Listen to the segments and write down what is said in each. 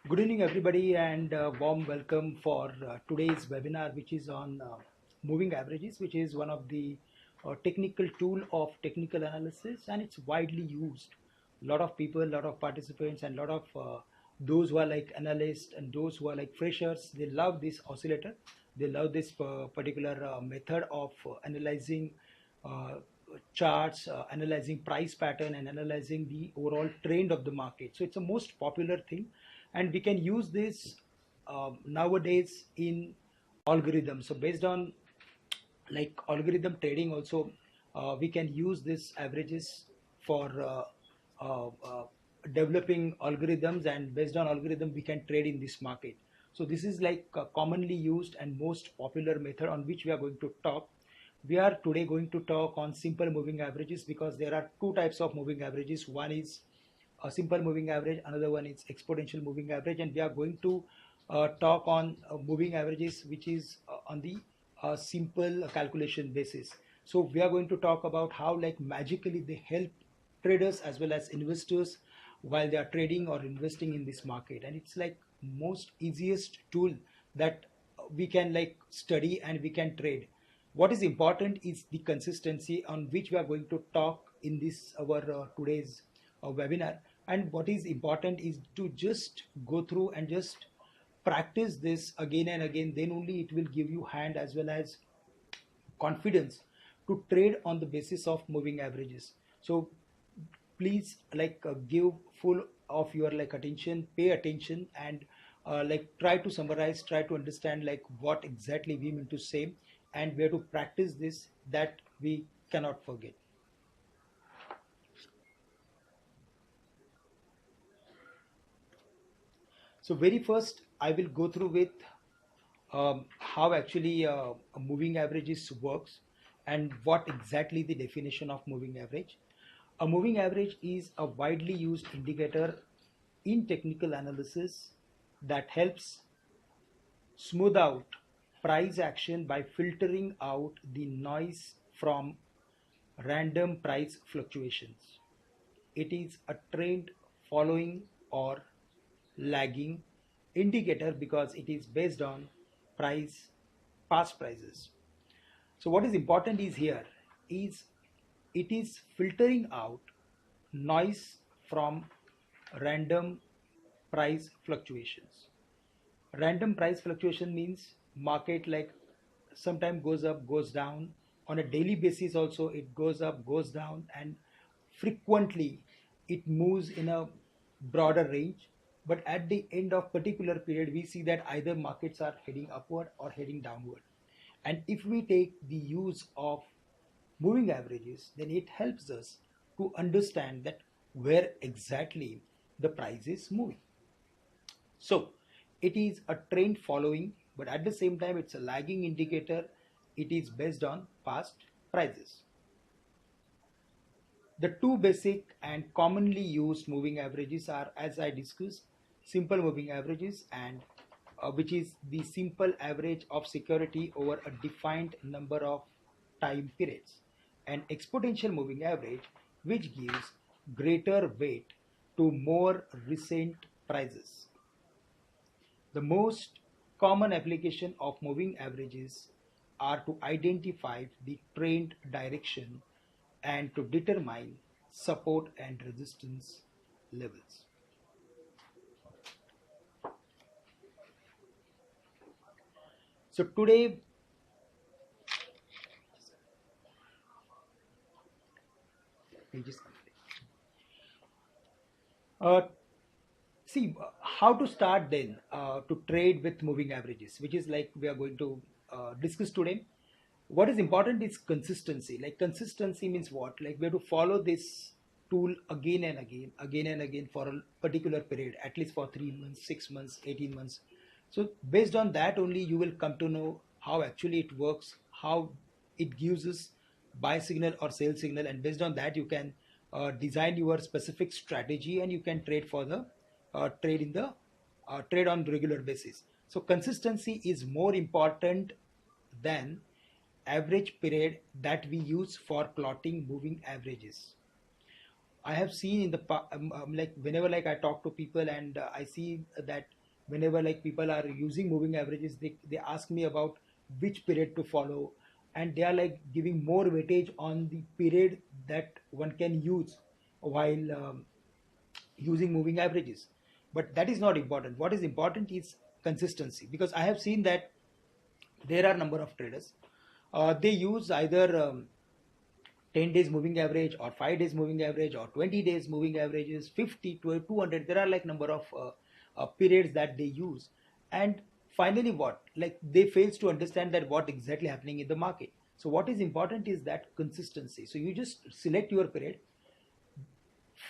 Good evening, everybody, and warm welcome for today's webinar, which is on moving averages, which is one of the technical tool of technical analysis, and it's widely used. A lot of people, a lot of participants, and a lot of those who are like analysts and those who are like freshers, they love this oscillator. They love this particular method of analyzing uh, charts, analyzing price pattern, and analyzing the overall trend of the market. So it's a most popular thing, and we can use this nowadays in algorithms. So based on like algorithm trading also, we can use this averages for developing algorithms, and based on algorithm we can trade in this market. So this is like a commonly used and most popular method on which we are going to talk. We are today going to talk on simple moving averages, because there are two types of moving averages. One is a simple moving average, another one is exponential moving average, and we are going to talk on moving averages which is on the simple calculation basis. So we are going to talk about how like magically they help traders as well as investors while they are trading or investing in this market, and it's like most easiest tool that we can like study and we can trade. What is important is the consistency, on which we are going to talk in this our today's webinar. And what is important is to just go through and just practice this again and again, then only it will give you hand as well as confidence to trade on the basis of moving averages. So please like give full of your like attention, pay attention, and like try to summarize, try to understand like what exactly we mean to say, and where to practice this, that we cannot forget. So very first I will go through with how actually a moving averages works, and what exactly the definition of moving average. A moving average is a widely used indicator in technical analysis that helps smooth out price action by filtering out the noise from random price fluctuations. It is a trend following or lagging indicator because it is based on price, past prices. So what is important is here is it is filtering out noise from random price fluctuations. Random price fluctuation means market like sometimes goes up, goes down. On a daily basis also it goes up, goes down, and frequently it moves in a broader range. But at the end of particular period, we see that either markets are heading upward or heading downward. And if we take the use of moving averages, then it helps us to understand that where exactly the price is moving. So it is a trend following, but at the same time it's a lagging indicator. It is based on past prices. The two basic and commonly used moving averages are, as I discussed, simple moving averages, and which is the simple average of security over a defined number of time periods, and exponential moving average, which gives greater weight to more recent prices. The most common application of moving averages are to identify the trend direction and to determine support and resistance levels. So today, uh, see how to start then to trade with moving averages, which is like we are going to discuss today. What is important is consistency. Like consistency means what? Like we have to follow this tool again and again for a particular period, at least for 3 months, 6 months, 18 months. So based on that only you will come to know how actually it works, how it gives us buy signal or sell signal, and based on that you can design your specific strategy, and you can trade for the trade in the trade on regular basis. So consistency is more important than average period that we use for plotting moving averages. I have seen in the like whenever like I talk to people, and I see that whenever like people are using moving averages, they ask me about which period to follow, and they are like giving more weightage on the period that one can use while using moving averages. But that is not important. What is important is consistency, because I have seen that there are number of traders, they use either 10 days moving average or 5 days moving average or 20 days moving averages, 50 to 200. There are like number of periods that they use. And finally what, like they fails to understand that what exactly happening in the market. So what is important is that consistency. So you just select your period,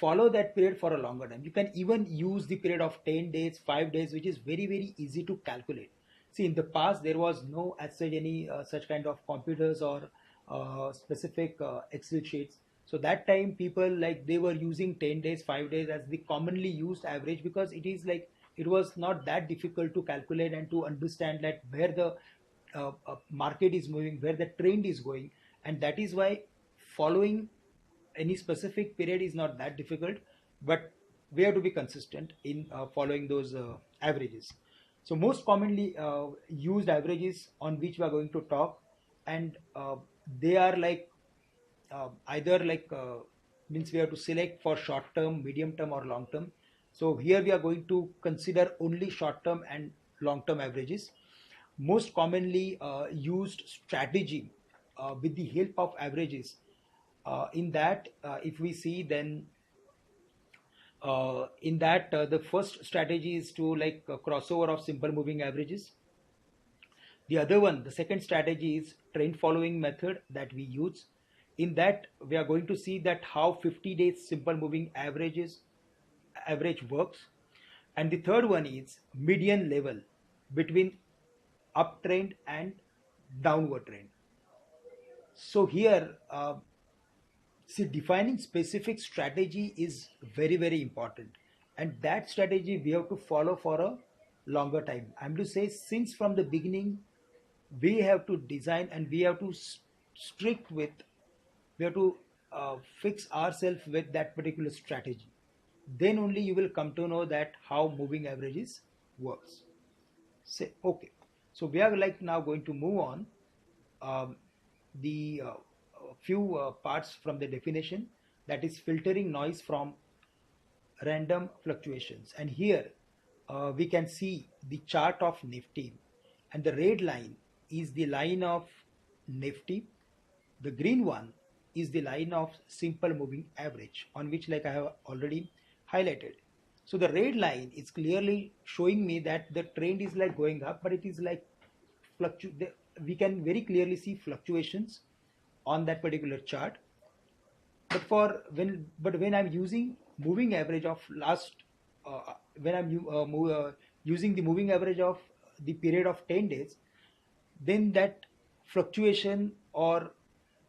follow that period for a longer time. You can even use the period of 10 days, 5 days, which is very, very easy to calculate. See, in the past, there was no as such any such kind of computers or specific Excel sheets. So that time people like they were using 10 days, 5 days as the commonly used average, because it is like it was not that difficult to calculate and to understand that where the market is moving, where the trend is going. And that is why following any specific period is not that difficult, but we have to be consistent in following those averages. So most commonly used averages on which we are going to talk, and they are like either like means we have to select for short term, medium term, or long term. So here we are going to consider only short term and long term averages. Most commonly used strategy with the help of averages, in that if we see, then in that the first strategy is to like crossover of simple moving averages. The other one, the second strategy is trend following method that we use. In that we are going to see that how 50 days simple moving average works. And the third one is median level between uptrend and downward trend. So here see, defining specific strategy is very, very important, and that strategy we have to follow for a longer time. I'm to say, since from the beginning, we have to design and we have to strict with, we have to fix ourselves with that particular strategy. Then only you will come to know that how moving averages works. Say okay. So we are like now going to move on. The few parts from the definition, that is filtering noise from random fluctuations. And here we can see the chart of Nifty, and the red line is the line of Nifty, the green one is the line of simple moving average, on which like I have already highlighted. So the red line is clearly showing me that the trend is like going up, but it is like we can very clearly see fluctuations on that particular chart. But when I'm using moving average of last when I'm using the moving average of the period of 10 days, then that fluctuation or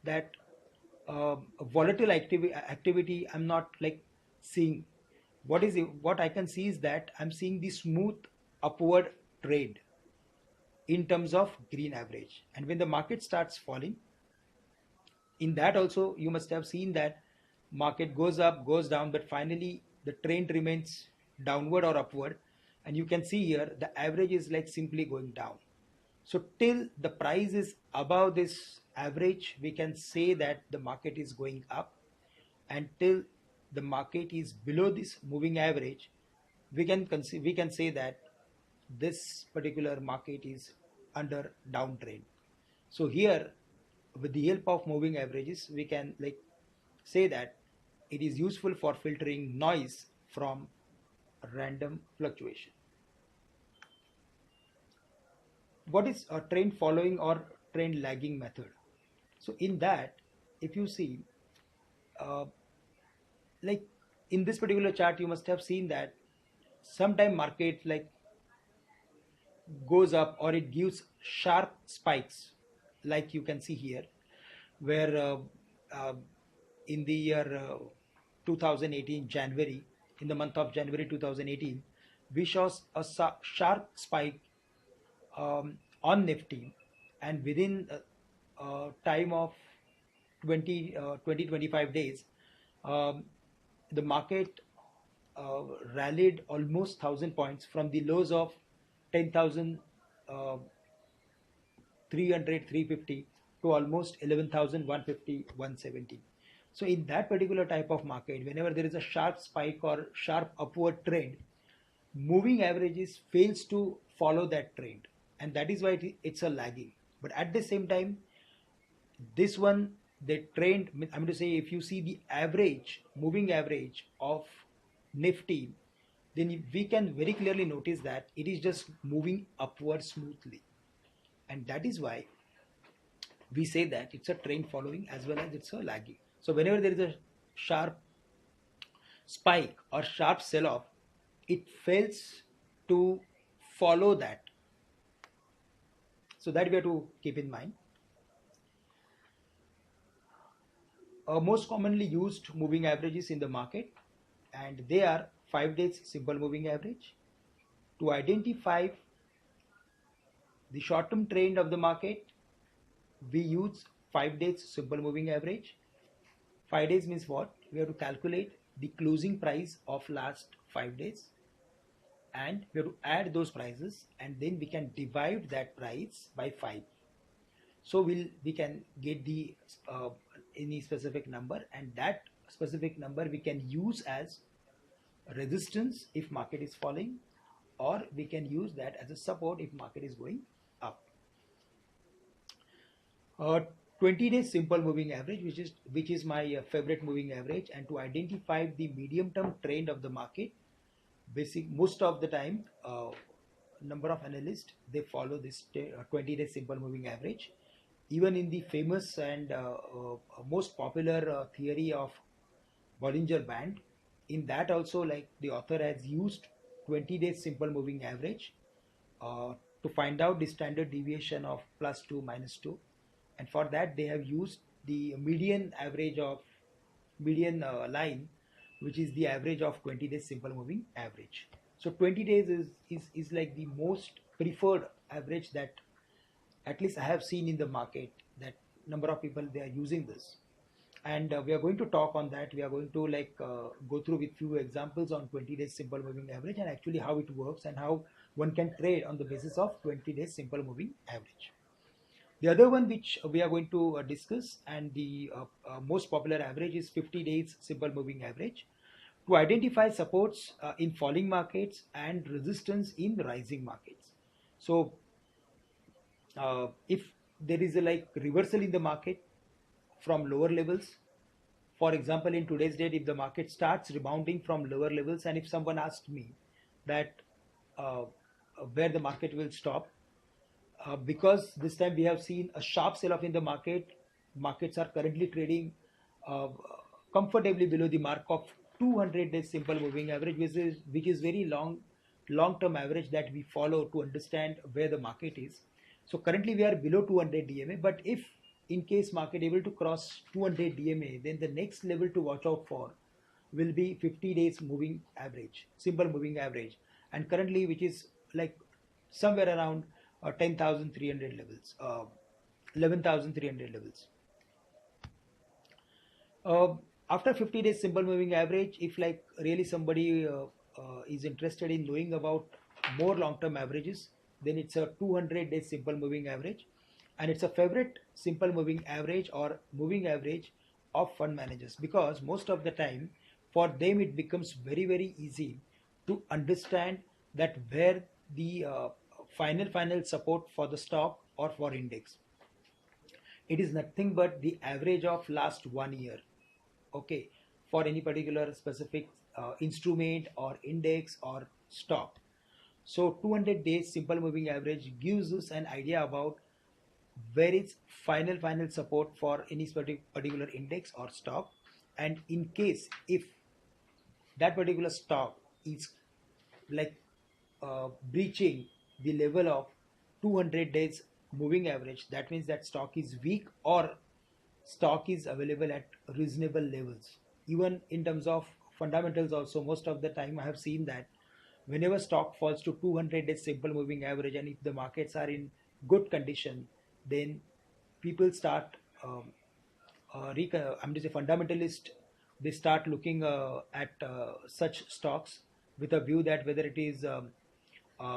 that volatile activity I'm not like seeing. What I can see is that I'm seeing the smooth upward trend in terms of green average. And when the market starts falling, in that also you must have seen that market goes up, goes down, but finally the trend remains downward or upward. And you can see here the average is like simply going down. So till the price is above this average, we can say that the market is going up. And till the market is below this moving average, we can say that this particular market is under downtrend. So here, with the help of moving averages, we can like say that it is useful for filtering noise from random fluctuation. What is a trend following or trend lagging method? So in that, if you see, uh, like in this particular chart, you must have seen that sometime market like goes up or it gives sharp spikes, like you can see here, where uh, in the year 2018 January, in the month of January 2018, we saw a sharp spike on Nifty, and within time of 20 25 days, um, the market rallied almost 1000 points from the lows of 10,000 300, 350 to almost 11,150, 170. So in that particular type of market, whenever there is a sharp spike or sharp upward trend, moving averages fails to follow that trend, and that is why it's a lagging. But at the same time, this one, the trend, I'm going to say, if you see the average, moving average of Nifty, then we can very clearly notice that it is just moving upward smoothly, and that is why we say that it's a trend following as well as it's a lagging. So whenever there is a sharp spike or sharp sell off, it fails to follow that. So that we have to keep in mind. Most commonly used moving averages in the market, and they are 5 days simple moving average. To identify the short term trend of the market, we use 5 days simple moving average. 5 days means what? We have to calculate the closing price of last 5 days, and we have to add those prices, and then we can divide that price by 5. So we can get the any specific number, and that specific number we can use as resistance if market is falling, or we can use that as a support if market is going up. 20 days simple moving average, which is my favorite moving average, and to identify the medium term trend of the market, most of the time number of analysts, they follow this 20 days simple moving average. Even in the famous and most popular theory of Bollinger Band, in that also, like, the author has used 20 days simple moving average to find out the standard deviation of +2, -2, and for that they have used the median average of median line, which is the average of 20 days simple moving average. So 20 days is like the most preferred average that at least I have seen in the market, that number of people, they are using this. And we are going to talk on that. We are going to go through with few examples on 20 days simple moving average, and actually how it works and how one can trade on the basis of 20 days simple moving average. The other one which we are going to discuss, and the most popular average, is 50 days simple moving average, to identify supports in falling markets and resistance in rising markets. So if there is a reversal in the market from lower levels, for example, in today's date, if the market starts rebounding from lower levels, and if someone asked me that where the market will stop, because this time we have seen a sharp sell-off in the market, markets are currently trading comfortably below the mark of 200 days simple moving average, which is very long-term average that we follow to understand where the market is. So currently we are below 200 DMA, but if in case market able to cross 200 DMA, then the next level to watch out for will be 50 days moving average, simple moving average, and currently which is like somewhere around 10,300 levels, 11,300 levels. After 50 days simple moving average, if really somebody is interested in knowing about more long-term averages, then it's a 200 days simple moving average, and it's a favorite simple moving average or moving average of fund managers, because most of the time for them it becomes very easy to understand that where the final support for the stock or for index. It is nothing but the average of last 1 year, okay, for any particular specific instrument or index or stock. So 200 days simple moving average gives us an idea about where is final support for any particular index or stock, and in case if that particular stock is breaching the level of 200 days moving average, that means that stock is weak or stock is available at reasonable levels. Even in terms of fundamentals also, most of the time I have seen that whenever stock falls to 200 days simple moving average, and if the markets are in good condition, then people start I'm just a fundamentalist they start looking at such stocks with a view that whether it is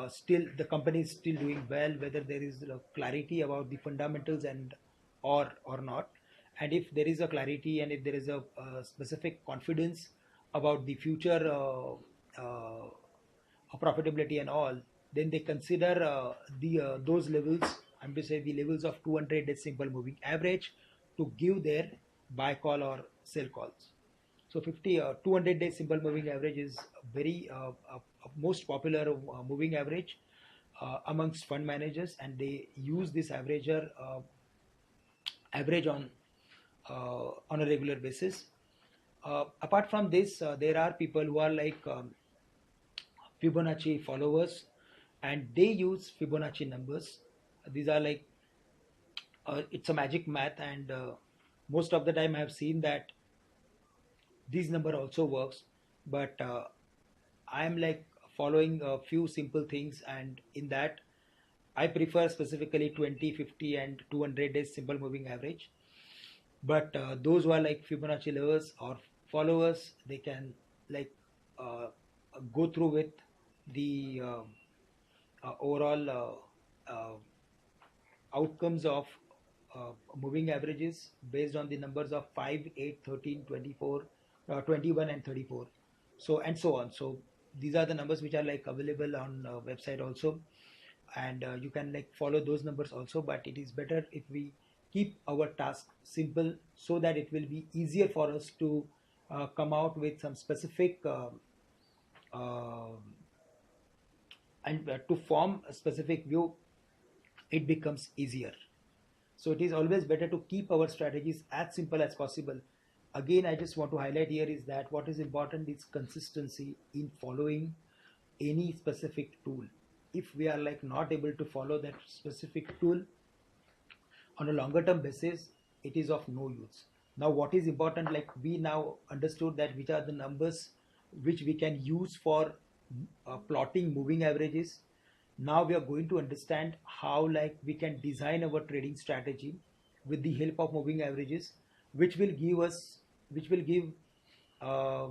still the company is still doing well, whether there is clarity about the fundamentals and or not, and if there is a clarity and if there is a specific confidence about the future profitability and all, then they consider the those levels. I'm to say the levels of 200 days simple moving average to give their buy call or sell calls. So 200 days simple moving average is very most popular moving average amongst fund managers, and they use this average on a regular basis. Apart from this, there are people who are like Fibonacci followers, and they use Fibonacci numbers. These are like it's a magic math, and most of the time I have seen that these number also works, but I am like following a few simple things, and in that I prefer specifically 20, 50, and 200 days simple moving average. But those who are like Fibonacci lovers or followers, they can like uh, go through with the overall outcomes of moving averages based on the numbers of 5, 8, 13, 24, 21 and 34, so and so on. So these are the numbers which are like available on website also, and you can like follow those numbers also, but it is better if we keep our task simple so that it will be easier for us to come out with some specific uh, and to form a specific view, it becomes easier. So it is always better to keep our strategies as simple as possible. Again, I just want to highlight here is that what is important is consistency in following any specific tool. If we are like not able to follow that specific tool on a longer term basis, it is of no use. Now what is important, like we now understood that which are the numbers which we can use for plotting moving averages. Now we are going to understand how like we can design our trading strategy with the help of moving averages, which will give us which will give uh,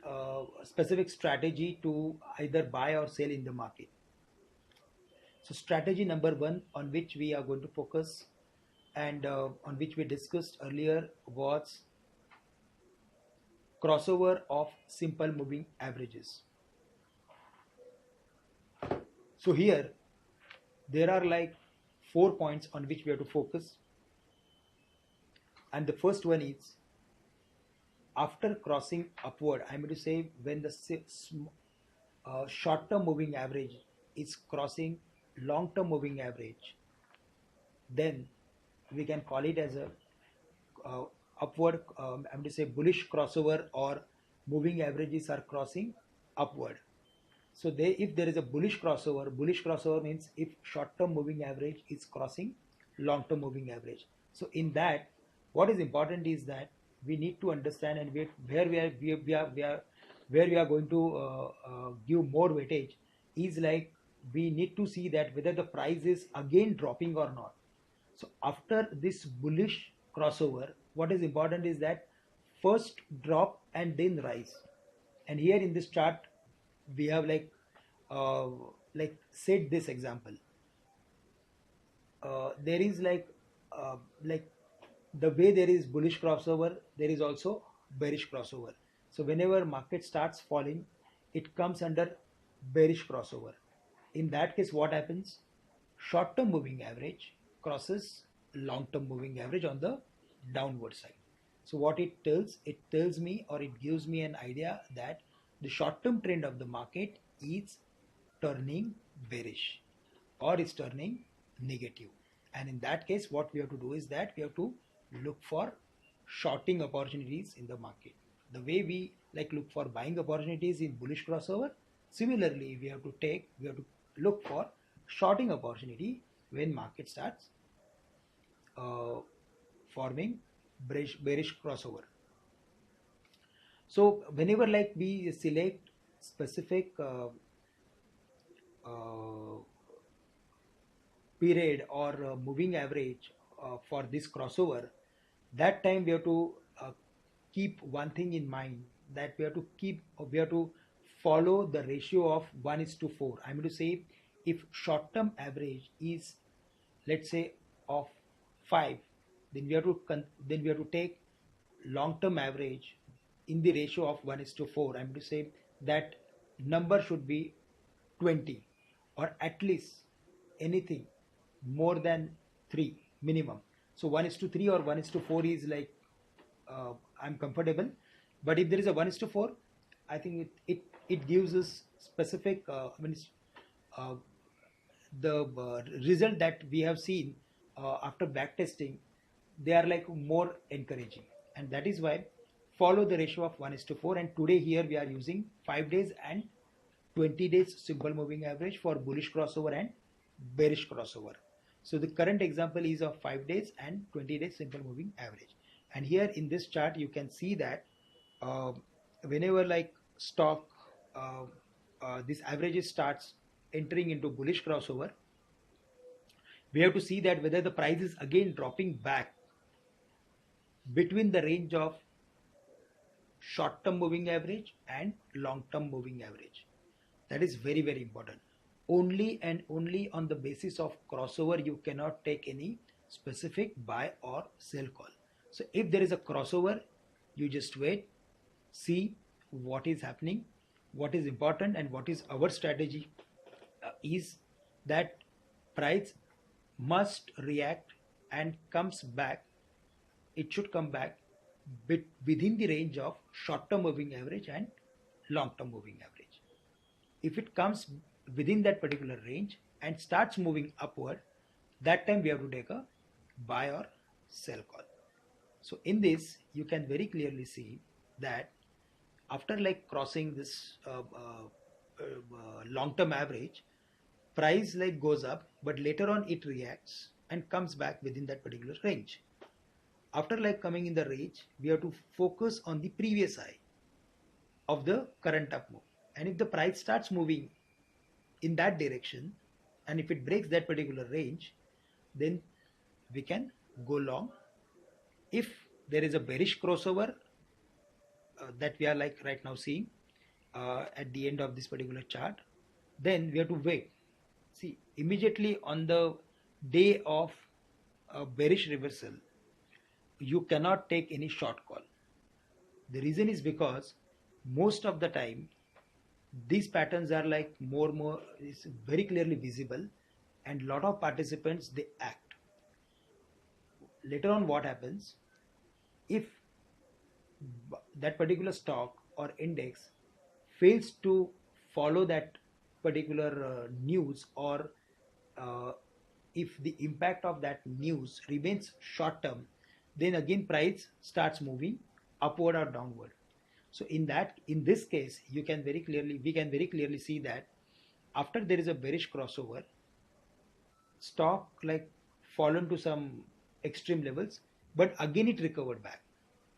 a specific strategy to either buy or sell in the market. So strategy number one on which we are going to focus, and on which we discussed earlier, was crossover of simple moving averages. So here there are like 4 points on which we have to focus, and the first one is after crossing upward. I'm going to say when the short term moving average is crossing long term moving average, then we can call it as a upward, I'm going to say bullish crossover, or moving averages are crossing upward. So if there is a bullish crossover means if short-term moving average is crossing long-term moving average. So in that, what is important is that we need to understand, and where we are going to give more weightage is like we need to see that whether the price is again dropping or not. So after this bullish crossover, what is important is that first drop and then rise. And here in this chart, we have uh, set this example. There is like the way there is bullish crossover, there is also bearish crossover. So whenever market starts falling, it comes under bearish crossover. In that case, what happens? Short-term moving average crosses long-term moving average on the downward side. So what it tells me, or it gives me an idea that the short-term trend of the market is turning bearish or is turning negative. And in that case, what we have to do is that we have to look for shorting opportunities in the market. The way we like look for buying opportunities in bullish crossover, similarly we have to look for shorting opportunity when market starts uh, forming bearish crossover. So whenever like we select specific uh, period or moving average for this crossover, that time we have to keep one thing in mind, that we have to follow the ratio of 1 is to 4. I'm going to say if short term average is, let's say, of 5, then then we have to take long term average in the ratio of 1 is to 4. I'm going to say that number should be 20, or at least anything more than 3 minimum. So 1 is to 3 or 1 is to 4 is like, I'm comfortable. But if there is a 1 is to 4, I think it gives us specific, uh, the result that we have seen after back testing, they are like more encouraging. And that is why follow the ratio of 1 is to 4. And today here we are using 5 days and 20 days simple moving average for bullish crossover and bearish crossover. So the current example is of 5 days and 20 days simple moving average. And here in this chart you can see that uh, whenever like stock this averages starts entering into bullish crossover, we have to see that whether the price is again dropping back between the range of short term moving average and long term moving average. That is very, very important. Only and only on the basis of crossover you cannot take any specific buy or sell call. So if there is a crossover, you just wait, see what is happening, what is important, and what is our strategy is that price must react and comes back. It should come back within the range of short term moving average and long term moving average. If it comes within that particular range and starts moving upward, that time we have to take a buy or sell call. So in this you can very clearly see that after like crossing this long term average, price like goes up, but later on it reacts and comes back within that particular range. After like coming in the range, we have to focus on the previous high of the current up move. And if the price starts moving in that direction, and if it breaks that particular range, then we can go long. If there is a bearish crossover that we are like right now seeing at the end of this particular chart, then we have to wait. See, immediately on the day of a bearish reversal, you cannot take any short call. The reason is because most of the time these patterns are like more is very clearly visible, and lot of participants they act. Later on what happens, if that particular stock or index fails to follow that particular news, or if the impact of that news remains short term, then again price starts moving upward or downward. So in this case we can very clearly see that after there is a bearish crossover, stock like fallen to some extreme levels, but again it recovered back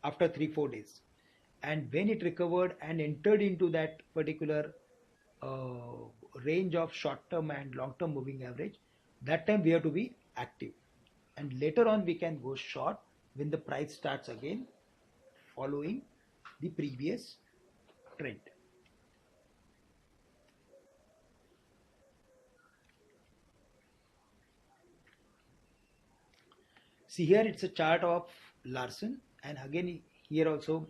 after 3-4 days. And when it recovered and entered into that particular range of short term and long term moving average, that time we have to be active, and later on we can go short when the price starts again following the previous trend. See here it's a chart of Larsen, and again here also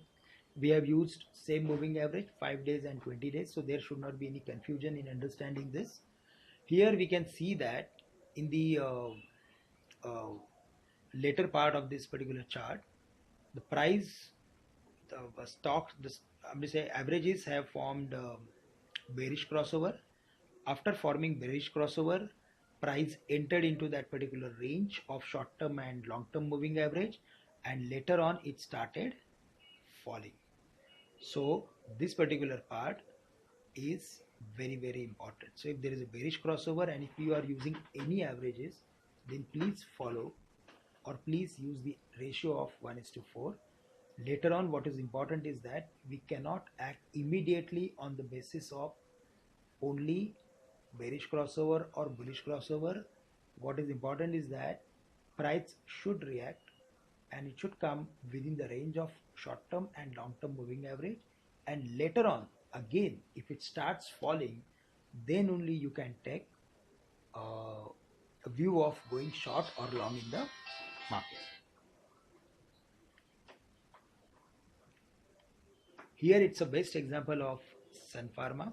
we have used same moving average 5 days and 20 days, so there should not be any confusion in understanding this. Here we can see that in the later part of this particular chart, the price, the stocks, I'm going to say averages have formed bearish crossover. After forming bearish crossover, price entered into that particular range of short term and long term moving average, and later on it started falling. So this particular part is very, very important. So if there is a bearish crossover and if you are using any averages, then please follow or please use the ratio of 1:4. Later on what is important is that we cannot act immediately on the basis of only bearish crossover or bullish crossover. What is important is that price should react and it should come within the range of short-term and long-term moving average, and later on again if it starts falling, then only you can take a view of going short or long in the market. Here it's a best example of Sun Pharma,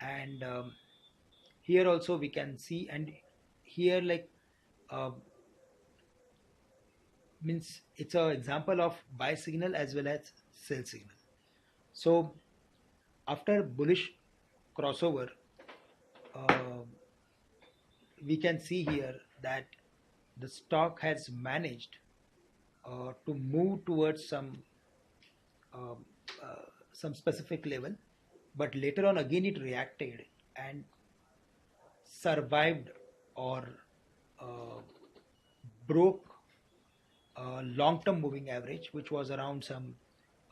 and here also we can see, and here like uh, means it's an example of buy signal as well as sell signal. So after bullish crossover, uh, we can see here that the stock has managed to move towards um, some specific level, but later on again it reacted and survived or uh, broke long-term moving average, which was around some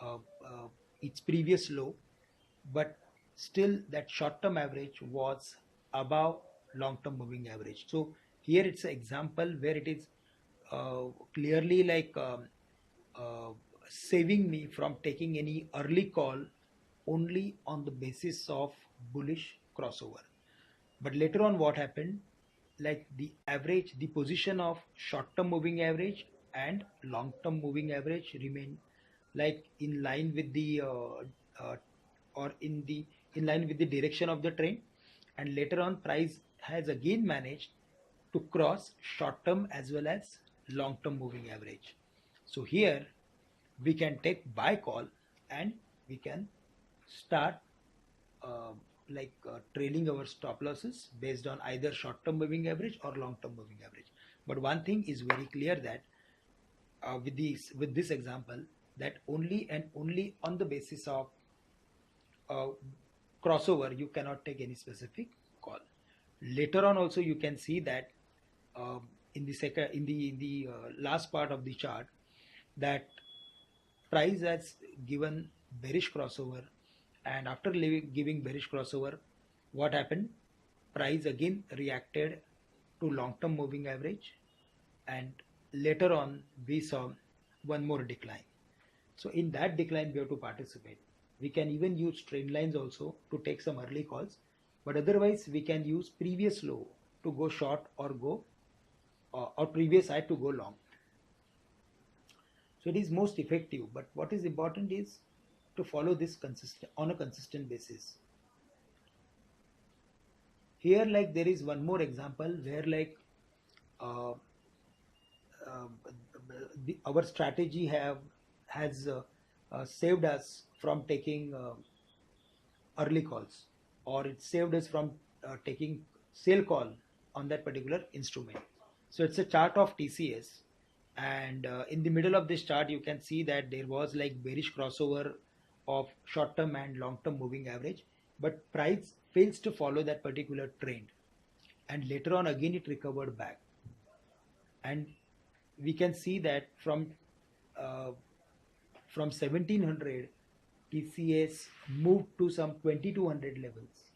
uh, uh, its previous low, but still that short-term average was above long-term moving average. So here it's an example where it is clearly like uh, saving me from taking any early call only on the basis of bullish crossover. But later on, what happened? Like the average, the position of short-term moving average and long-term moving average remain like in line with the uh, or in line with the direction of the trend. And later on, price has again managed to cross short-term as well as long-term moving average. So here we can take buy call and we can start uh, trailing our stop losses based on either short-term moving average or long-term moving average. But one thing is very clear that with this example, that only and only on the basis of uh, crossover you cannot take any specific call. Later on also you can see that in the second in the last part of the chart that price has given bearish crossover, and after giving bearish crossover, what happened? Price again reacted to long-term moving average, and later on we saw one more decline. So in that decline we have to participate. We can even use trend lines also to take some early calls, but otherwise we can use previous low to go short or go or previous high to go long. So it is most effective, but what is important is to follow this on a consistent basis. Here like there is one more example where like uh, uh, our strategy has saved us from taking early calls, or it saved us from taking sale call on that particular instrument. So it's a chart of TCS, and in the middle of this chart you can see that there was like bearish crossover of short term and long term moving average, but price fails to follow that particular trend, and later on again it recovered back, and we can see that uh, from 1700 TCS moved to some 2200 levels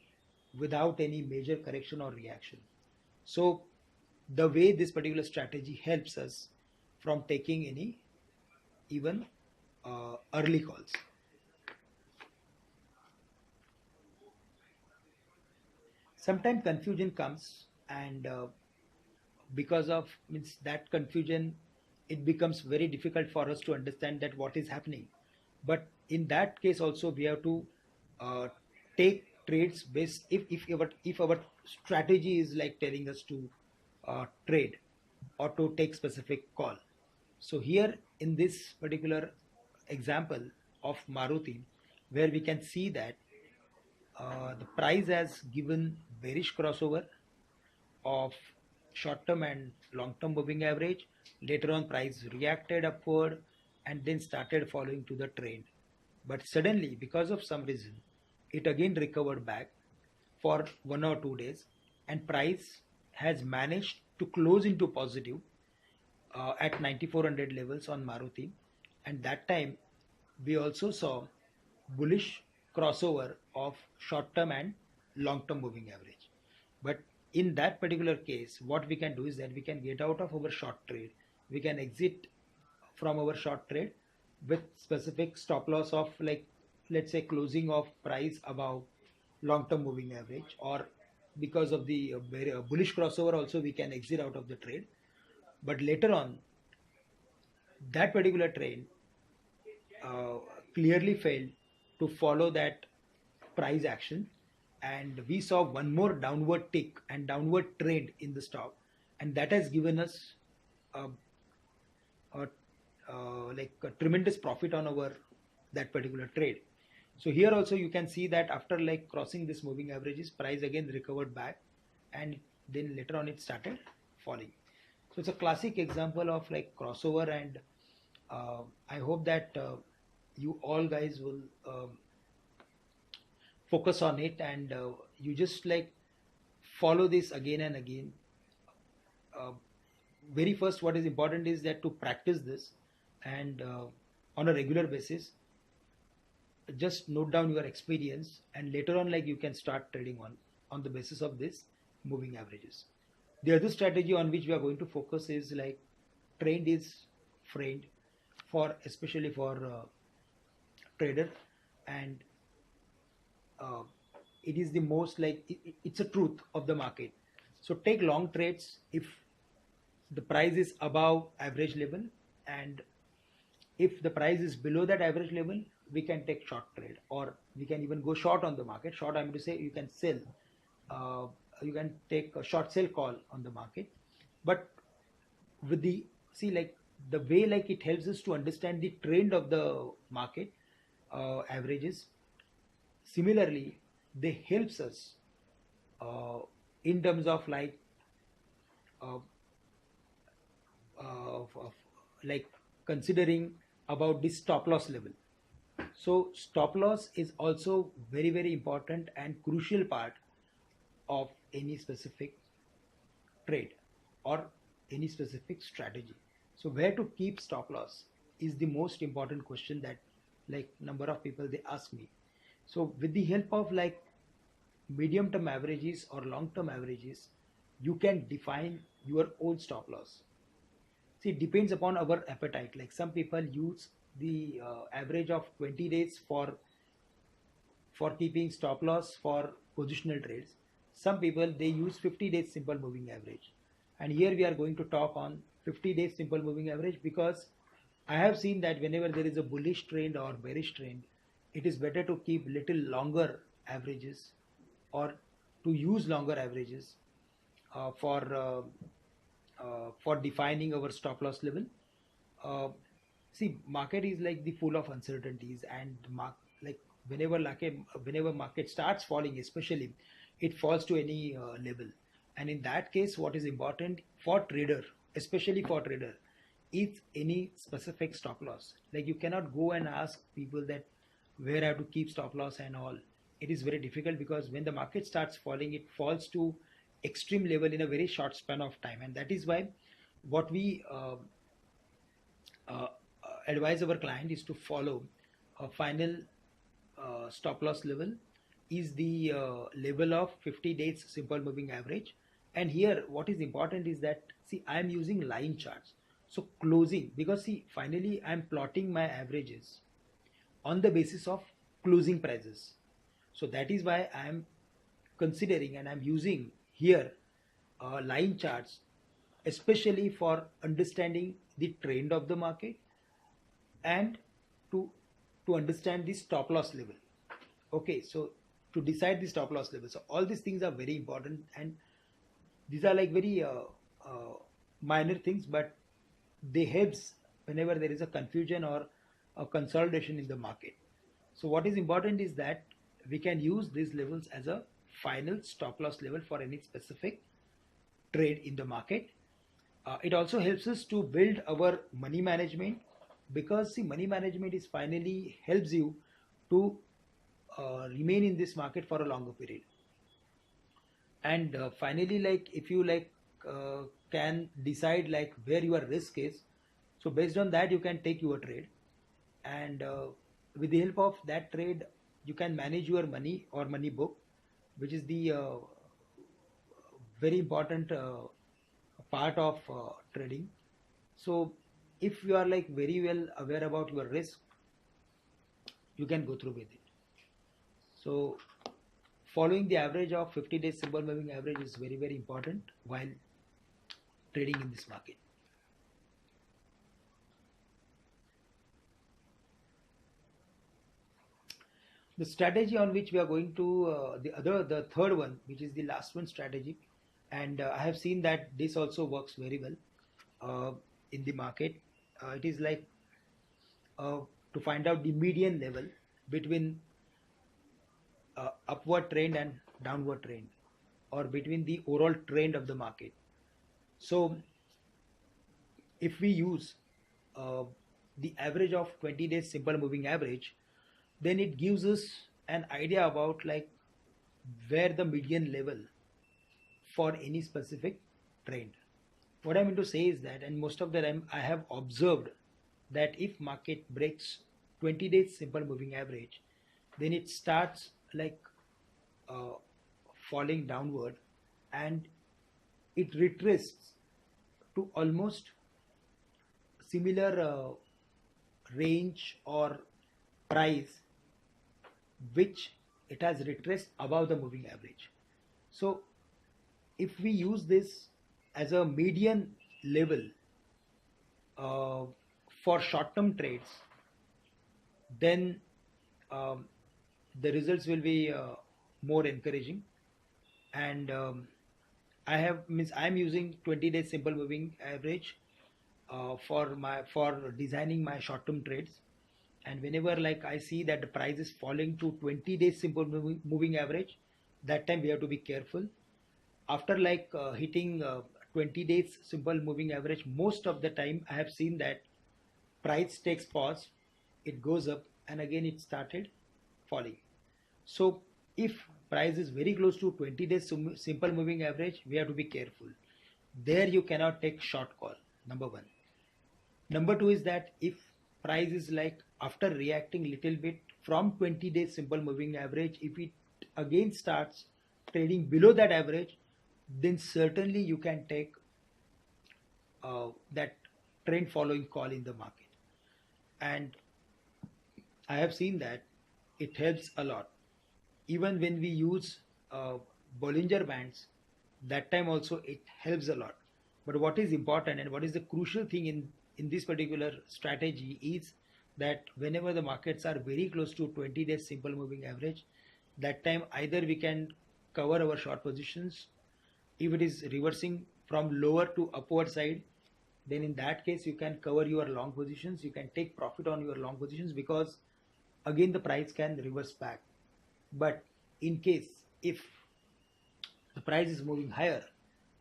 without any major correction or reaction. So the way this particular strategy helps us from taking any even early calls. Sometimes confusion comes, and because of means that confusion, it becomes very difficult for us to understand that what is happening. But in that case also we have to uh, take trades based if our strategy is like telling us to trade or to take specific call. So here in this particular example of Maruti, where we can see that the price has given bearish crossover of short-term and long-term moving average. Later on, price reacted upward and then started following to the trend. But suddenly, because of some reason, it again recovered back for 1 or 2 days, and price has managed to close into positive at 9400 levels on Maruti, and that time we also saw bullish crossover of short term and long term moving average. But in that particular case, what we can do is that we can get out of our short trade, we can exit from our short trade, with specific stop loss of like, let's say, closing of price above long-term moving average, or because of the very bullish crossover also we can exit out of the trade. But later on, that particular trade uh, clearly failed to follow that price action, and we saw one more downward tick and downward trend in the stock, and that has given us a, a, like a tremendous profit on our that particular trade. So here also you can see that after like crossing this moving averages, price again recovered back, and then later on it started falling. So it's a classic example of like crossover, and I hope that you all guys will focus on it, and you just like follow this again and again. uh, Very first, what is important is that to practice this, and on a regular basis, just note down your experience, and later on like you can start trading on the basis of this moving averages. The other strategy on which we are going to focus is like trend is friend, for especially for trader, and uh, it is the most like it's a truth of the market. So take long trades if the price is above average level, and if the price is below that average level, we can take short trade, or we can even go short on the market. Short, I'm to say, you can sell, uh, you can take a short sell call on the market. But with the, see, like the way like it helps us to understand the trend of the market averages. Similarly, they helps us uh, in terms of like uh, of like considering about the stop loss level. So stop loss is also very important and crucial part of any specific trade or any specific strategy. So where to keep stop loss is the most important question that like number of people they ask me. So with the help of like medium term averages or long term averages, you can define your own stop loss. See, it depends upon our appetite. Like some people use the average of 20 days for keeping stop loss for positional trades. Some people they use 50 days simple moving average. And here we are going to talk on 50 days simple moving average, because I have seen that whenever there is a bullish trend or bearish trend, it is better to keep little longer averages, or to use longer averages uh, for uh, for defining our stop loss level. Uh, See, market is like the full of uncertainties, and like whenever market starts falling, especially it falls to any level, and in that case, what is important for trader, especially for trader, is any specific stop loss. Like you cannot go and ask people that where I have to keep stop loss and all. It is very difficult, because when the market starts falling, it falls to extreme level in a very short span of time, and that is why what we uh, advise our client is to follow a final stop loss level is the level of 50 days simple moving average. And here what is important is that, see, I am using line charts. So closing, because see, finally I am plotting my averages on the basis of closing prices. So that is why I am considering and I'm using here line charts, especially for understanding the trend of the market, and to understand the stop loss level. Okay, so to decide the stop loss level, so all these things are very important, and these are like very minor things, but they helps whenever there is a confusion or a consolidation in the market. So what is important is that we can use these levels as a final stop loss level for any specific trade in the market. It also helps us to build our money management, because see, money management is finally helps you to remain in this market for a longer period. And finally, like if you like can decide like where your risk is, so based on that you can take your trade, and with the help of that trade you can manage your money or money book, which is the very important part of trading. So if you are like very well aware about your risk, you can go through with it. So following the average of 50 days simple moving average is very, very important while trading in this market. The strategy on which we are going to the third one, which is the last one strategy, and I have seen that this also works very well in the market. It is like uh, to find out the median level between upward trend and downward trend, or between the overall trend of the market. So if we use uh, the average of 20 days simple moving average, then it gives us an idea about like where the median level for any specific trend. What I mean to say is that, and most of the time I have observed that if market breaks 20 days simple moving average, then it starts like uh, falling downward, and it retraces to almost similar range or price which it has retraced above the moving average. So if we use this as a median level uh, for short-term trades, then um, the results will be more encouraging. And I'm using 20 days simple moving average for designing my short-term trades. And whenever like I see that the price is falling to 20 days simple moving average, that time we have to be careful. After like hitting 20 days simple moving average, most of the time I have seen that price takes pause, it goes up, and again it started falling. So if price is very close to 20 days simple moving average, we have to be careful. There you cannot take short call, number one. Number two is that if price is like after reacting little bit from 20 days simple moving average, if it again starts trading below that average, then certainly you can take that trend following call in the market. And I have seen that it helps a lot. Even when we use Bollinger Bands, that time also it helps a lot. But what is important and what is the crucial thing in this particular strategy is that whenever the markets are very close to 20 days simple moving average, that time either we can cover our short positions. If it is reversing from lower to upward side, then in that case you can cover your long positions, you can take profit on your long positions, because again the price can reverse back. But in case if the price is moving higher,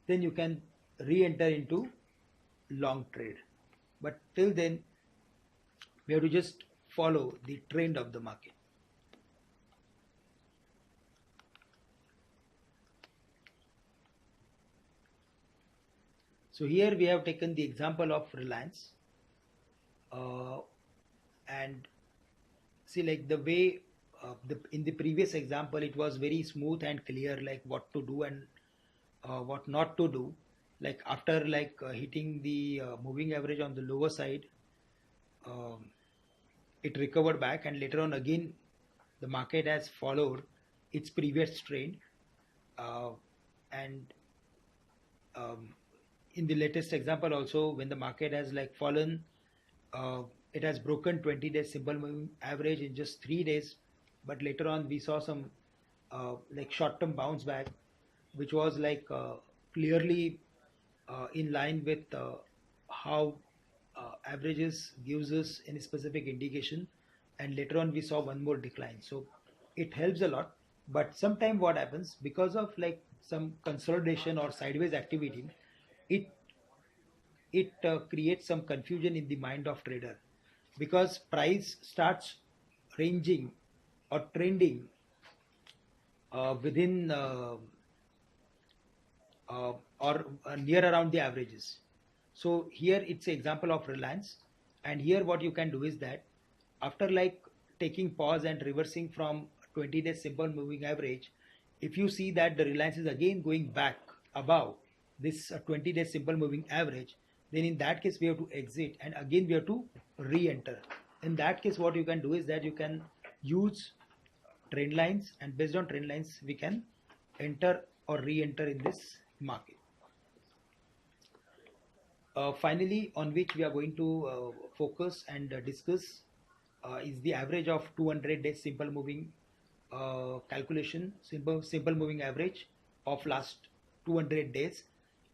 then you can re-enter into long trade. But till then we have to just follow the trend of the market. So here we have taken the example of Reliance, and see like the way in the previous example it was very smooth and clear like what to do and what not to do. Like after like hitting the moving average on the lower side, um, it recovered back, and later on again the market has followed its previous trend, uh, and um, in the latest example also, when the market has like fallen, uh, it has broken 20 days simple moving average in just 3 days. But later on we saw some like short term bounce back, which was like clearly in line with how averages gives us any specific indication. And later on we saw one more decline, so it helps a lot. But sometime what happens, because of like some consolidation or sideways activity, it it creates some confusion in the mind of trader, because price starts ranging or trending within or near around the averages. So here it's an example of Reliance, and here what you can do is that after like taking pause and reversing from 20 days simple moving average, if you see that the Reliance is again going back above this 20 days simple moving average, then in that case we have to exit and again we have to re-enter. In that case, what you can do is that you can use trend lines, and based on trend lines we can enter or re-enter in this market. Finally, on which we are going to focus and discuss is the average of 200 days simple moving calculation, simple moving average of last 200 days.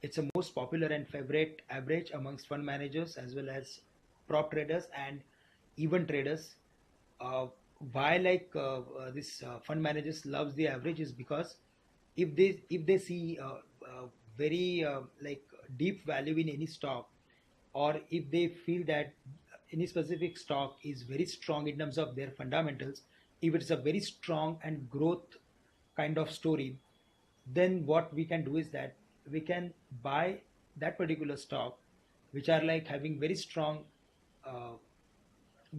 It's a most popular and favorite average amongst fund managers as well as prop traders and even traders. Uh, why this fund managers loves the average is because if they see very deep value in any stock, or if they feel that any specific stock is very strong in terms of their fundamentals, if it's a very strong and growth kind of story, then what we can do is that we can buy that particular stock which are like having very strong uh,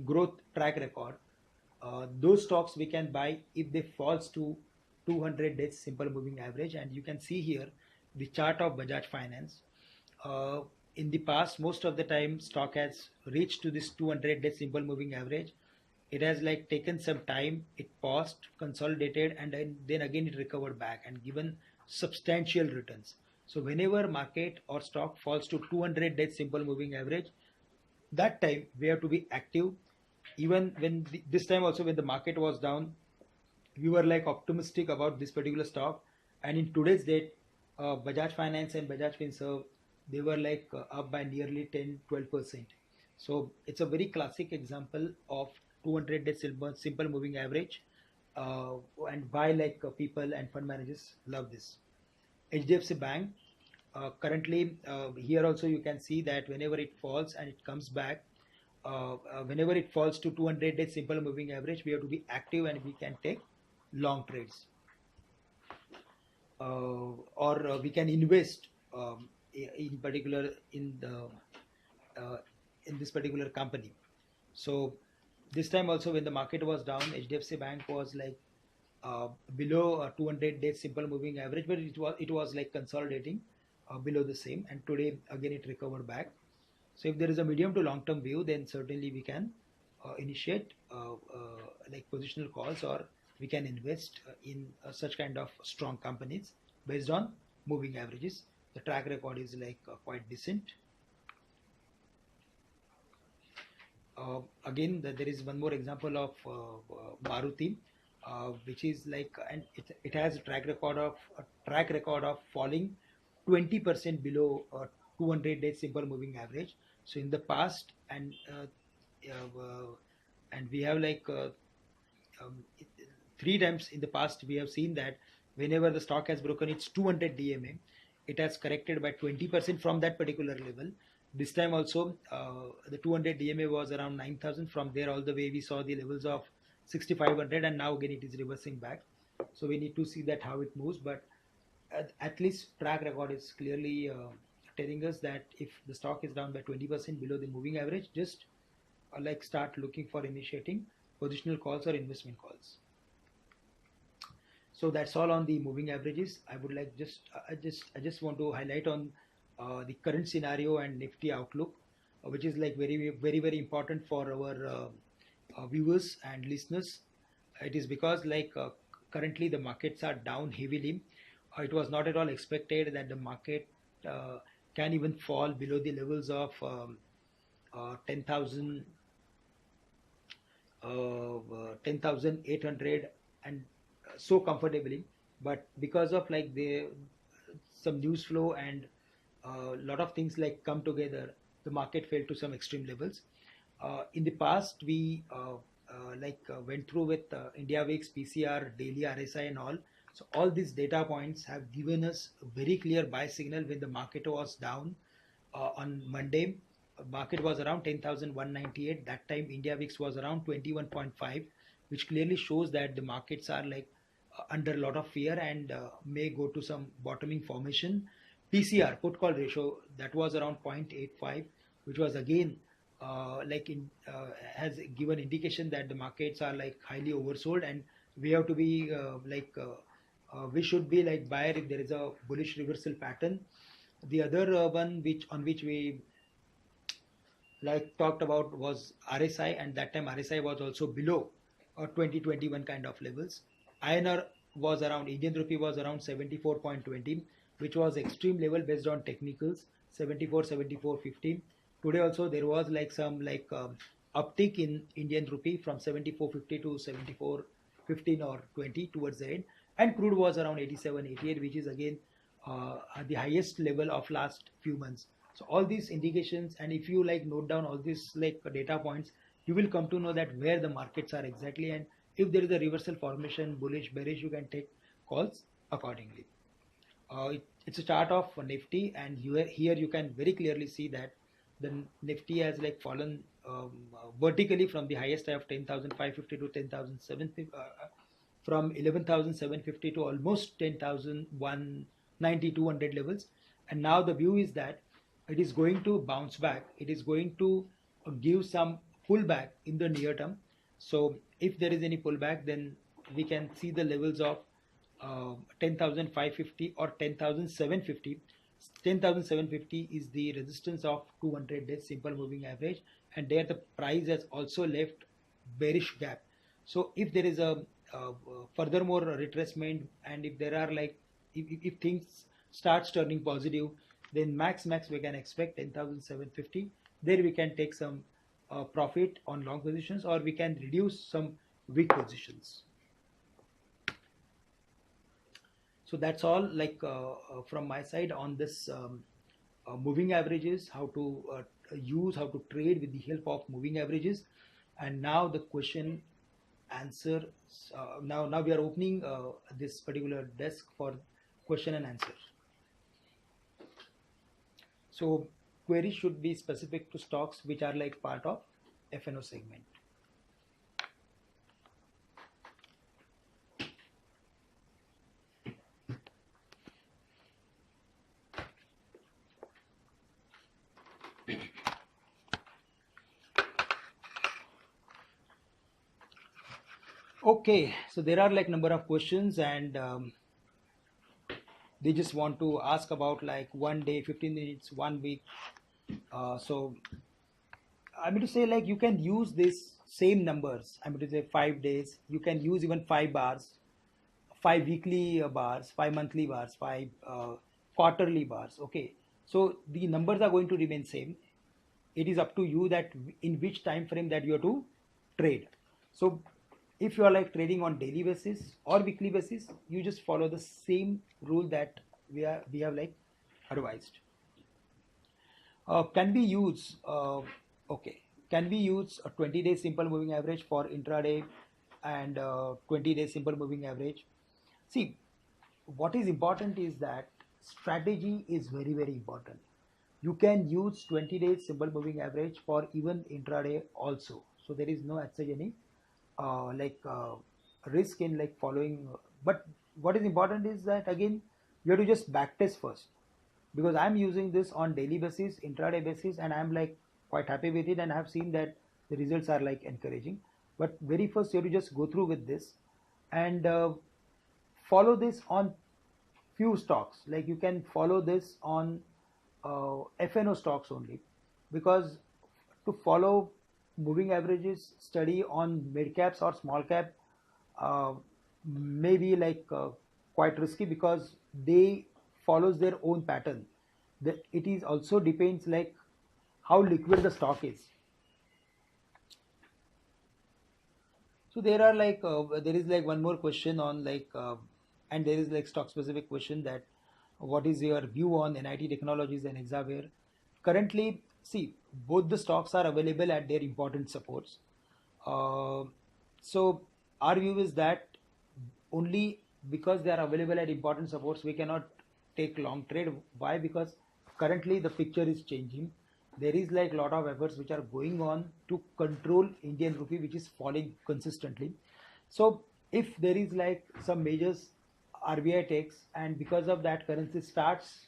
growth track record. Those stocks we can buy if they falls to 200 days simple moving average. And you can see here the chart of Bajaj Finance. uh, in the past, most of the time stock has reached to this 200 days simple moving average. It has like taken some time, it paused, consolidated, and then again it recovered back and given substantial returns. So whenever market or stock falls to 200 days simple moving average, that time we have to be active. Even when this time also, when the market was down, we were like optimistic about this particular stock. And in today's date, Bajaj Finance and Bajaj Finserv, they were like up by nearly 10-12%. So it's a very classic example of 200 day simple moving average, uh, and why people and fund managers love this. HDFC Bank, currently here also you can see that whenever it falls and it comes back, whenever it falls to 200 days simple moving average, we have to be active and we can take long trades, or we can invest in particular uh, in this particular company. So this time also, when the market was down, HDFC Bank was like below 200 days simple moving average, but it was like consolidating below the same, and today again it recovered back. So if there is a medium to long term view, then certainly we can initiate like positional calls, or we can invest in such kind of strong companies based on moving averages. The track record is like quite decent. Again, there is one more example of Maruti, which is like, and it has a track record of falling 20% below 200 days simple moving average. So in the past, and we have um, three times in the past we have seen that whenever the stock has broken its 200 DMA, it has corrected by 20% from that particular level. This time also, the 200 DMA was around 9,000. From there, all the way we saw the levels of 6,500, and now again it is reversing back. So we need to see that how it moves. But at least track record is clearly telling us that if the stock is down by 20% below the moving average, just start looking for initiating positional calls or investment calls. So that's all on the moving averages. I would like I just want to highlight on the current scenario and Nifty outlook, which is like very very very important for our viewers and listeners. It is because currently the markets are down heavily. It was not at all expected that the market uh, can even fall below the levels of 10,000 10,800, and so comfortably. But because of like the some news flow and a lot of things like come together, the market fell to some extreme levels. In the past, we went through with India Week's PCR, daily RSI, and all. So all these data points have given us a very clear buy signal when the market was down on Monday. Market was around 10,198. That time India VIX was around 21.5, which clearly shows that the markets are under a lot of fear and may go to some bottoming formation. PCR, put call ratio, that was around 0.85, which was again has given indication that the markets are like highly oversold, and we have to be we should be like buyer if there is a bullish reversal pattern. The other one which we like talked about was RSI, and that time RSI was also below 2021 kind of levels. INR was around, Indian rupee was around 74.20, which was extreme level based on technicals, 74, 74.15. Today also there was like some uptick in Indian rupee from 74.50 to 74.15 or 20 towards the end, and crude was around 87, 88, which is again at the highest level of last few months. So all these indications, and if you like note down all these like data points, you will come to know that where the markets are exactly, and if there is a reversal formation, bullish, bearish, you can take calls accordingly. It's a chart of Nifty, and here you can very clearly see that the Nifty has like fallen vertically from the highest high of 10,550 to 10,750, from 11,750 to almost 10,190, 200 levels. And now the view is that it is going to bounce back. It is going to give some pullback in the near term. So if there is any pullback, then we can see the levels of 10,550 or 10,750. 10,750 is the resistance of 200 days simple moving average, and there the price has also left bearish gap. So if there is a furthermore retracement, and if there are like if things starts turning positive, then max we can expect 10,750. There we can take some profit on long positions, or we can reduce some weak positions. So that's all like from my side on this moving averages, how to how to trade with the help of moving averages. And now the question answer, now we are opening this particular desk for question and answer. So queries should be specific to stocks which are like part of F&O segment. Okay, so there are like number of questions, and they just want to ask about like 1 day, 15 minutes, 1 week. So I mean to say, like, you can use this same numbers. I mean to say 5 days. You can use even 5 bars, 5 weekly bars, 5 monthly bars, 5 quarterly bars. Okay, so the numbers are going to remain same. It is up to you that in which time frame that you have to trade. So if you are like trading on daily basis or weekly basis, you just follow the same rule that we have like advised. Can we use can we use a 20-day simple moving average for intraday and 20-day simple moving average? See, what is important is that strategy is very, very important. You can use 20 days simple moving average for even intraday also. So there is no actually any risk in like following. But what is important is that again you have to just backtest first, because I'm using this on daily basis, intraday basis, and I'm like quite happy with it, and I have seen that the results are like encouraging. But very first you have to just go through with this and follow this on few stocks. Like you can follow this on F&O stocks only, because to follow moving averages study on mid caps or small cap may be like quite risky, because they follows their own pattern. It is also depends like how liquid the stock is. So there are like there is like one more question on like and there is like stock specific question that what is your view on NIT Technologies and Hexaware? Currently, see, both the stocks are available at their important supports. So our view is that only because they are available at important supports, we cannot take long trade. Why? Because currently the picture is changing. There is like a lot of efforts which are going on to control Indian rupee, which is falling consistently. So if there is like some measures RBI takes, and because of that currency starts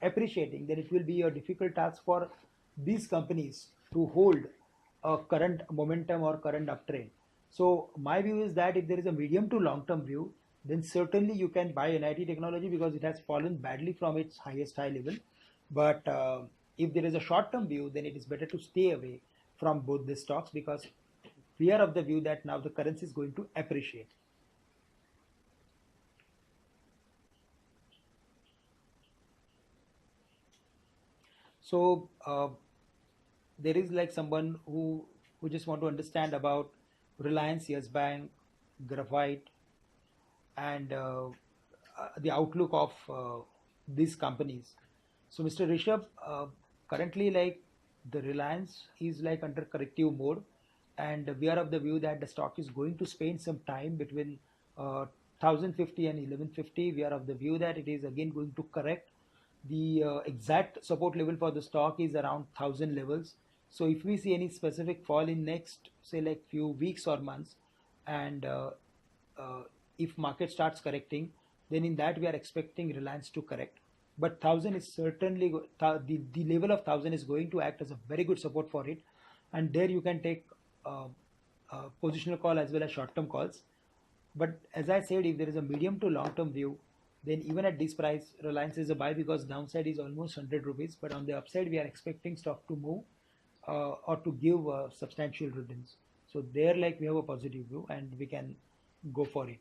appreciating, then it will be a difficult task for these companies to hold a current momentum or current uptrend. So my view is that if there is a medium to long term view, then certainly you can buy NIT Technology, because it has fallen badly from its highest high level. But If there is a short-term view, then it is better to stay away from both the stocks because we are of the view that now the currency is going to appreciate. So there is like someone who just want to understand about Reliance, Yes Bank, Graphite, and the outlook of these companies. So, Mr. Rishabh, currently, like the Reliance is like under corrective mode, and we are of the view that the stock is going to spend some time between 1050 and 1150. We are of the view that it is again going to correct. The exact support level for the stock is around 1000 levels. So, if we see any specific fall in next, say, like few weeks or months, and uh, if market starts correcting, then in that we are expecting Reliance to correct. But 1000 is certainly the level of 1000 is going to act as a very good support for it, and there you can take uh, positional call as well as short term calls. But as I said, if there is a medium to long term view, then even at this price, Reliance is a buy because downside is almost 100 rupees. But on the upside, we are expecting stock to move or to give substantial returns. So there, like we have a positive view, and we can go for it.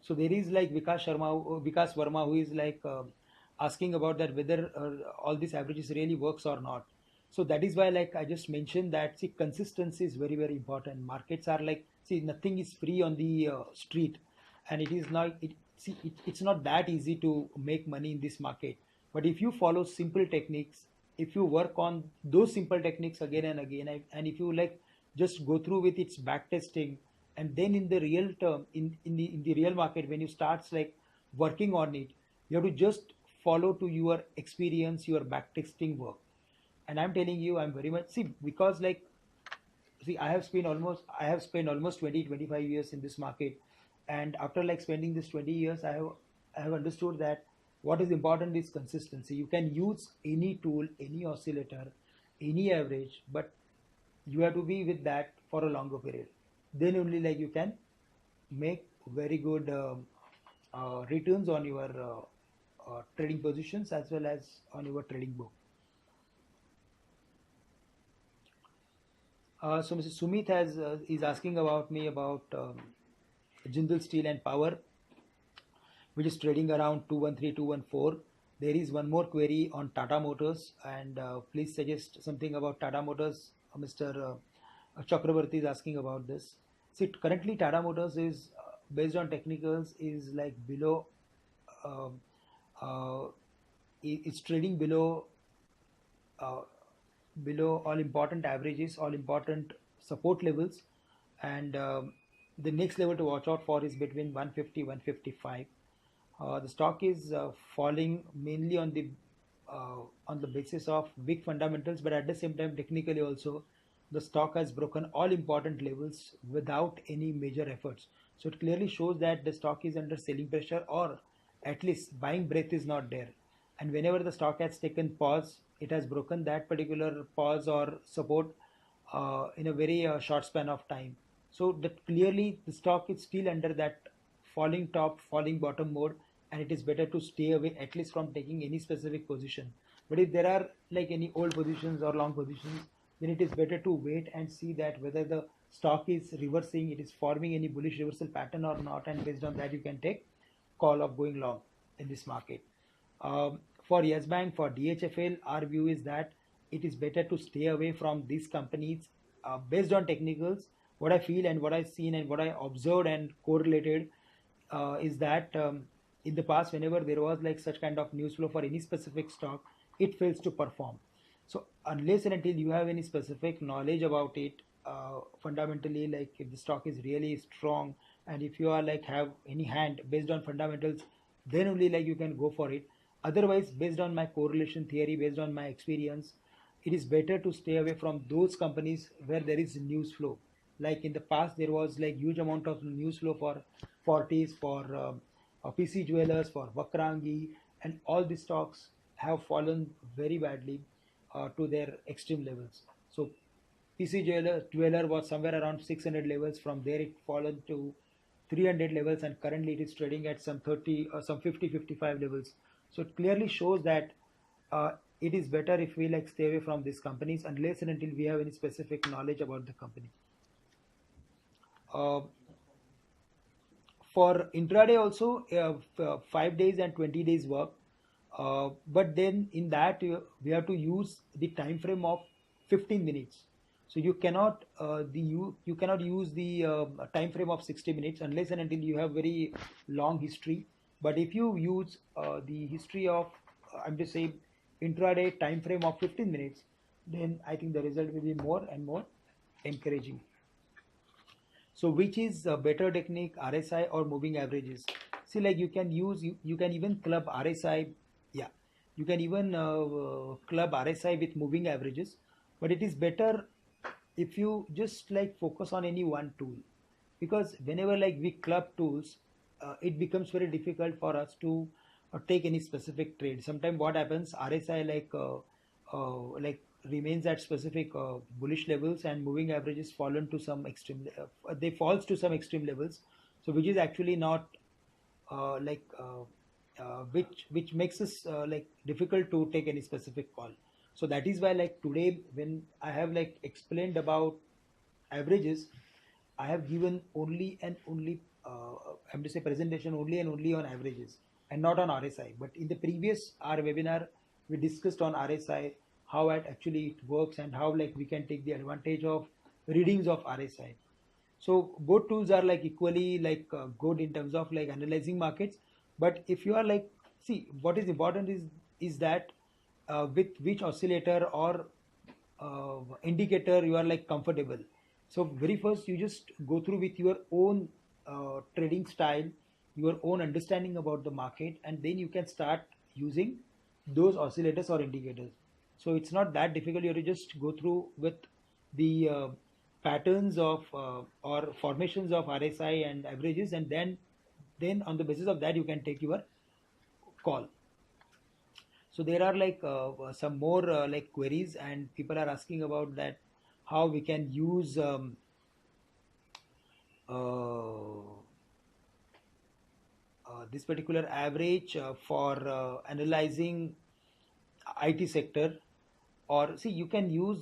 So there is like Vikas Verma, who is like asking about that whether all these averages really works or not. So that is why, like I just mentioned, that see consistency is very very important. Markets are like, see, nothing is free on the street, and it is not it's not that easy to make money in this market. But if you follow simple techniques, if you work on those simple techniques again and again, and if you like just go through with its back testing, and then in the real term, in the real market, when you start like working on it, you have to just follow to your experience, your back testing work. And I'm telling you, I'm very much, see, because like, see, I have spent almost 20 25 years in this market, and after like spending this 20 years, I have understood that what is important is consistency. You can use any tool, any oscillator, any average, but you have to be with that for a longer period. Then only like you can make very good returns on your trading positions as well as on your trading book. So Mr. Sumit has is asking about me about Jindal Steel and Power, which is trading around 213, 214. There is one more query on Tata Motors, and please suggest something about Tata Motors. Mr. Chakravarti is asking about this. See, currently Tata Motors is based on technicals is like below, um, uh, it's trading uh, below all important averages, all important support levels, and the next level to watch out for is between 150 155. The stock is falling mainly on the basis of weak fundamentals, but at the same time, technically also, the stock has broken all important levels without any major efforts. So it clearly shows that the stock is under selling pressure, or at least buying breath is not there. And whenever the stock has taken pause, it has broken that particular pause or support in a very short span of time. So that clearly the stock is still under that falling top, falling bottom mode, and it is better to stay away at least from taking any specific position. But if there are like any old positions or long positions, then it is better to wait and see that whether the stock is reversing, it is forming any bullish reversal pattern or not, and based on that you can take call of going long in this market. For Yes Bank, for DHFL, our view is that it is better to stay away from these companies based on technicals. What I feel and what I've seen and what I observed and correlated is that in the past, whenever there was like such kind of news flow for any specific stock, it fails to perform. So unless and until you have any specific knowledge about it, fundamentally, like if the stock is really strong, and if you are like have any hand based on fundamentals, then only like you can go for it. Otherwise, based on my correlation theory, based on my experience, it is better to stay away from those companies where there is news flow. Like in the past, there was like huge amount of news flow for Fortis, for PC Jewelers, for Vakrangi, and all these stocks have fallen very badly to their extreme levels. So PC Jeweler was somewhere around 600 levels. From there, it fallen to 300 levels, and currently it is trading at some 30 or some 50 55 levels. So it clearly shows that it is better if we like stay away from these companies unless and until we have any specific knowledge about the company. uh, for intraday also, 5 days and 20 days work, but then in that we have to use the time frame of 15 minutes. So you cannot you cannot use the time frame of 60 minutes unless and until you have very long history. But if you use the history of I'm just saying intraday time frame of 15 minutes, then I think the result will be more and more encouraging. So which is a better technique, RSI or moving averages? See, like you can even club RSI, yeah, you can even club RSI with moving averages, but it is better if you just like focus on any one tool, because whenever like we club tools, it becomes very difficult for us to take any specific trade. Sometimes what happens, RSI like remains at specific bullish levels, and moving averages fallen to some extreme they falls to some extreme levels, so which is actually not which makes us like difficult to take any specific call. So that is why like today when I have like explained about averages, I have given only and only I'm to say presentation only and only on averages and not on RSI. But in the previous our webinar, we discussed on RSI, how it actually it works and how like we can take the advantage of readings of RSI. So both tools are like equally like good in terms of like analyzing markets. But if you are like, see, what is important is that with which oscillator or indicator you are like comfortable. So very first you just go through with your own trading style, your own understanding about the market, and then you can start using those oscillators or indicators. So it's not that difficult. You have to just go through with the patterns of or formations of RSI and averages, and then on the basis of that you can take your call. So there are like some more like queries, and people are asking about that how we can use uh, this particular average for analyzing IT sector, or see you can use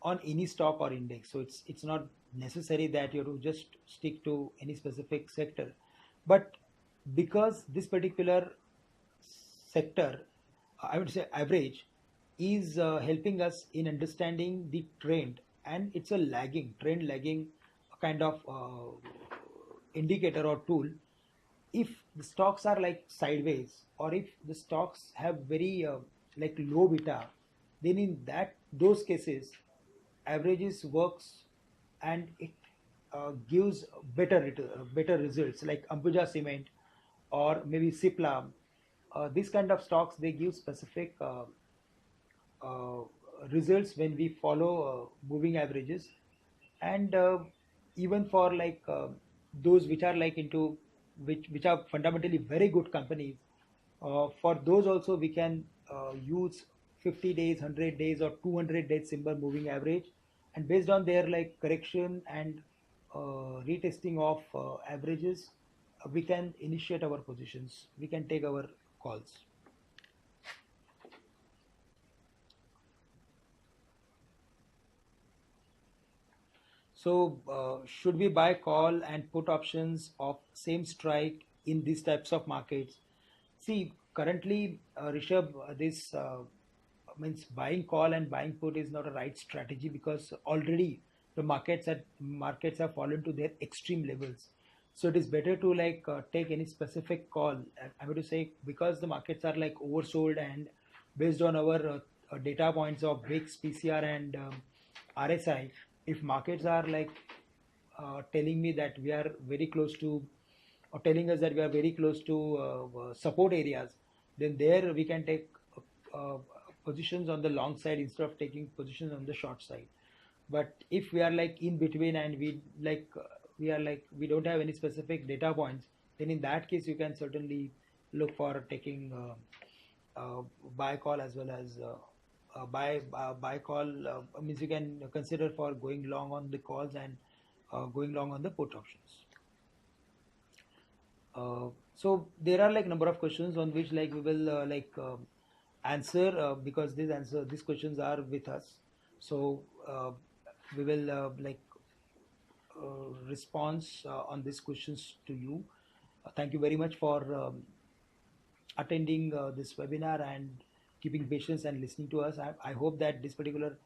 on any stock or index. So it's not necessary that you have to just stick to any specific sector, but because this particular sector, I would say average, is helping us in understanding the trend, and it's a trend lagging kind of indicator or tool. If the stocks are like sideways, or if the stocks have very like low beta, then in that those cases averages works, and it gives better results like Ambuja Cement or maybe Cipla. These kind of stocks, they give specific uh, results when we follow moving averages. And even for like those which are like into which are fundamentally very good companies, for those also we can use 50 days, 100 days or 200 days simple moving average, and based on their like correction and retesting of averages, we can initiate our positions, we can take our calls. So, should we buy call and put options of same strike in these types of markets? See, currently, Rishabh, this means buying call and buying put is not a right strategy, because already the markets have fallen to their extreme levels. So it is better to like take any specific call. I'm going to say, because the markets are like oversold, and based on our data points of VIX, PCR, and RSI, if markets are like telling me that we are very close to, or telling us that we are very close to support areas, then there we can take uh, positions on the long side instead of taking positions on the short side. But if we are like in between, and we are like we don't have any specific data points, then in that case you can certainly look for taking uh, buy call as well as buy call means you can consider for going long on the calls and going long on the put options. So there are like number of questions on which like we will answer, because these questions are with us. So we will response on these questions to you. Thank you very much for attending this webinar and keeping patience and listening to us. I hope that this particular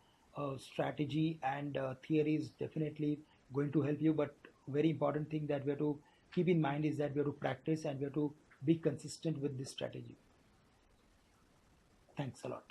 strategy and theory is definitely going to help you. But very important thing that we have to keep in mind is that we have to practice and we have to be consistent with this strategy. Thanks a lot.